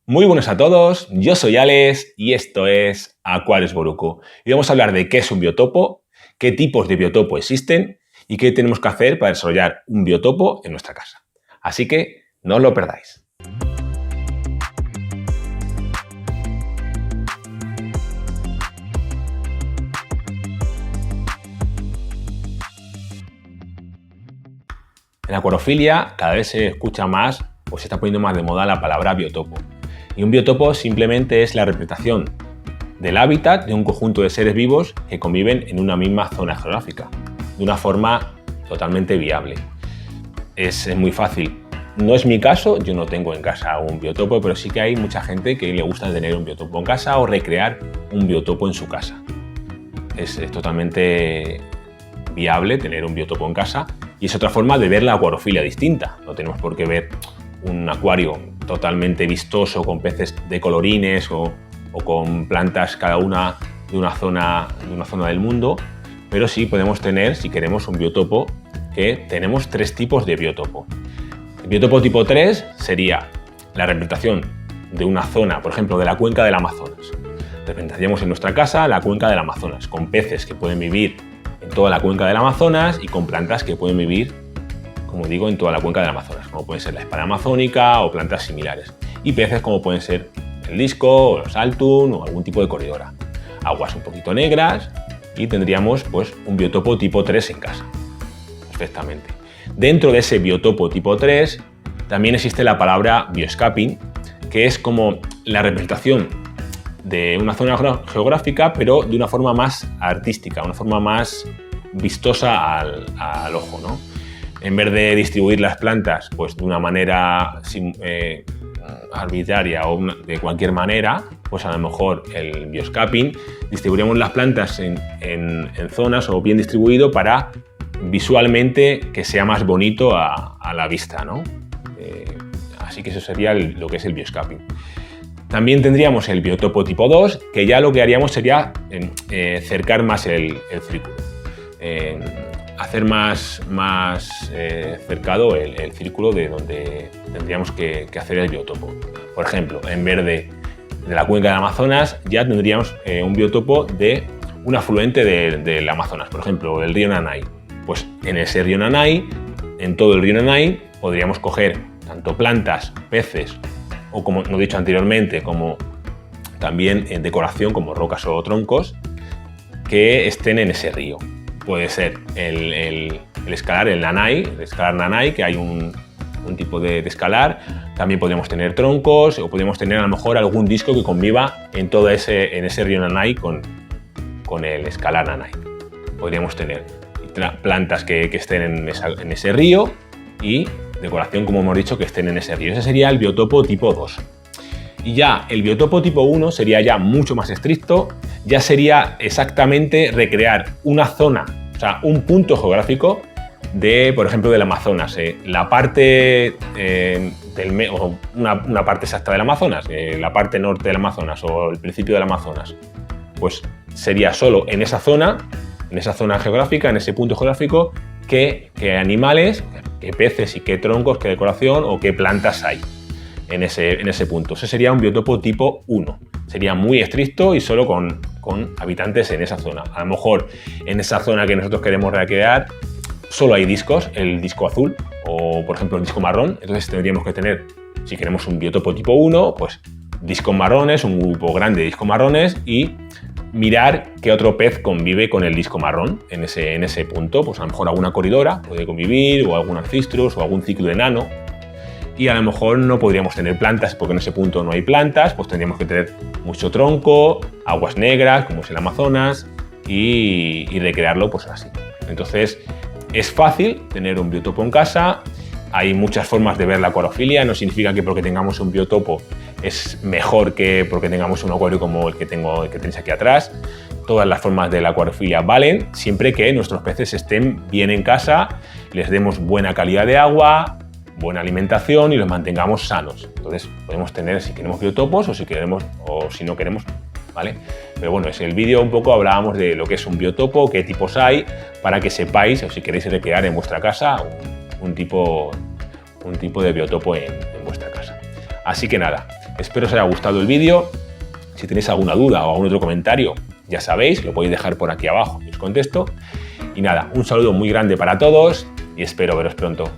Muy buenas a todos, yo soy Alex y esto es Aquarius Boruco. Y vamos a hablar de qué es un biotopo, qué tipos de biotopo existen y qué tenemos que hacer para desarrollar un biotopo en nuestra casa. Así que no os lo perdáis. En la acuariofilia cada vez se escucha más o se está poniendo más de moda la palabra biotopo. Y un biotopo simplemente es la representación del hábitat de un conjunto de seres vivos que conviven en una misma zona geográfica, de una forma totalmente viable. Es muy fácil. No es mi caso, yo no tengo en casa un biotopo, pero sí que hay mucha gente que le gusta tener un biotopo en casa o recrear un biotopo en su casa. Es totalmente viable tener un biotopo en casa y es otra forma de ver la acuariofilia distinta. No tenemos por qué ver un acuario totalmente vistoso con peces de colorines o con plantas cada una de una zona del mundo, pero sí podemos tener, si queremos, un biotopo que tenemos tres tipos de biotopo. El biotopo tipo 3 sería la representación de una zona, por ejemplo, de la cuenca del Amazonas. Representaríamos en nuestra casa la cuenca del Amazonas, con peces que pueden vivir en toda la cuenca del Amazonas y con plantas que pueden vivir, como digo, en toda la cuenca del Amazonas, como puede ser la espada amazónica o plantas similares. Y peces como pueden ser el disco, o los altun o algún tipo de corridora. Aguas un poquito negras y tendríamos pues un biotopo tipo 3 en casa. Perfectamente. Dentro de ese biotopo tipo 3 también existe la palabra bioscaping, que es como la representación de una zona geográfica, pero de una forma más artística, una forma más vistosa al ojo, ¿no? En vez de distribuir las plantas pues, de una manera arbitraria o de cualquier manera, pues a lo mejor el bioscaping distribuiremos las plantas en zonas o bien distribuido para visualmente que sea más bonito a la vista, ¿no? Así que eso sería lo que es el bioscaping. También tendríamos el biotopo tipo 2, que ya lo que haríamos sería cercar más el círculo. Hacer más cercado el círculo de donde tendríamos que hacer el biotopo. Por ejemplo, en vez de la cuenca del Amazonas, ya tendríamos un biotopo de un afluente del Amazonas, por ejemplo, el río Nanay. Pues en ese río Nanay, en todo el río Nanay, podríamos coger tanto plantas, peces, o como no he dicho anteriormente, como también en decoración, como rocas o troncos, que estén en ese río. Puede ser el escalar, el escalar Nanay, que hay un tipo de escalar. También podríamos tener troncos o podríamos tener a lo mejor algún disco que conviva en ese río Nanay con el escalar Nanay. Podríamos tener plantas que estén en ese río y decoración, como hemos dicho, que estén en ese río. Ese sería el biotopo tipo 2. Y ya el biotopo tipo 1 sería ya mucho más estricto, ya sería exactamente recrear una zona, o sea, un punto geográfico de, por ejemplo, del Amazonas. La parte una parte exacta del Amazonas, la parte norte del Amazonas o el principio del Amazonas, pues sería solo en esa zona geográfica, en ese punto geográfico, qué animales, qué peces y qué troncos, qué decoración o qué plantas hay en ese punto. Ese sería un biotopo tipo 1. Sería muy estricto y solo con habitantes en esa zona. A lo mejor en esa zona que nosotros queremos recrear solo hay discos, el disco azul o, por ejemplo, el disco marrón. Entonces tendríamos que tener, si queremos un biotopo tipo 1, pues discos marrones, un grupo grande de discos marrones y mirar qué otro pez convive con el disco marrón en ese punto. Pues a lo mejor alguna coridora puede convivir o algún arcistrus o algún ciclo enano. Y a lo mejor no podríamos tener plantas porque en ese punto no hay plantas, pues tendríamos que tener mucho tronco, aguas negras como es el Amazonas y recrearlo pues así. Entonces es fácil tener un biotopo en casa, hay muchas formas de ver la acuariofilia, no significa que porque tengamos un biotopo es mejor que porque tengamos un acuario como el que tenéis aquí atrás. Todas las formas de la acuariofilia valen, siempre que nuestros peces estén bien en casa, les demos buena calidad de agua, buena alimentación y los mantengamos sanos. Entonces podemos tener, si queremos biotopos o si no queremos, ¿vale? Pero bueno, en el vídeo un poco hablábamos de lo que es un biotopo, qué tipos hay, para que sepáis, o si queréis recrear en vuestra casa un tipo de biotopo en vuestra casa. Así que nada, Espero os haya gustado el vídeo. Si tenéis alguna duda o algún otro comentario, ya sabéis, lo podéis dejar por aquí abajo y os contesto. Y nada, un saludo muy grande para todos y espero veros pronto.